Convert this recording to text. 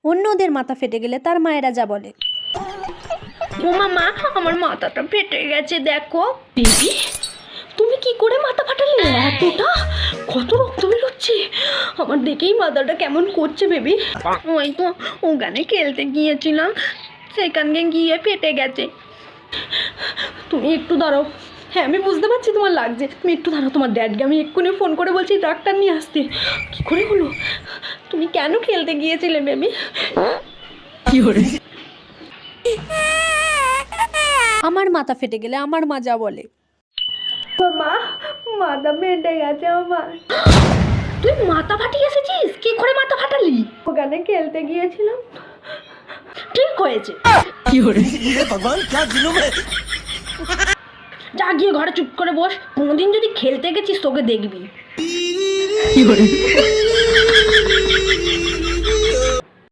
অন্যদের মাথা ফেটে গেলে তার মায়েরা যা বলে। ও মা, আমার মাথাটা ফেটে গেছে দেখো। বেবি, তুমি কি করে মাথা ফাটালে? এতটা কত রক্ত বেরোচ্ছে, আমার দেখেই মাথাটা কেমন করছে বেবি। ওই তো ওখানে খেলতে গিয়েছিলাম, সেখানে গিয়ে ফেটে গেছে। তুমি একটু দাঁড়াও। হ্যাঁ আমি বুঝতে পারছি তোমার লাগছে, তুমি একটু দাঁড়াও। তোমার ড্যাডকে আমি এক্ষুনি ফোন করে বলছি ডাক্তার নিয়ে আসতে। কী করে হলো? তুমি কেন খেলতে গিয়েছিলে বেবি? আমার মাথা ফেটে গেলে আমার মা যা বলে। মা, মাথা ফেটে গেছে আমার। তুই মাথা ফাটিয়ে এসেছিস? কি করে মাথা ফাটালি? ওখানে খেলতে গিয়েছিলাম, ঠিক হয়েছে। যা গিয়ে ঘরে চুপ করে বস, কোনোদিন যদি খেলতে গেছিস তোকে দেখবি।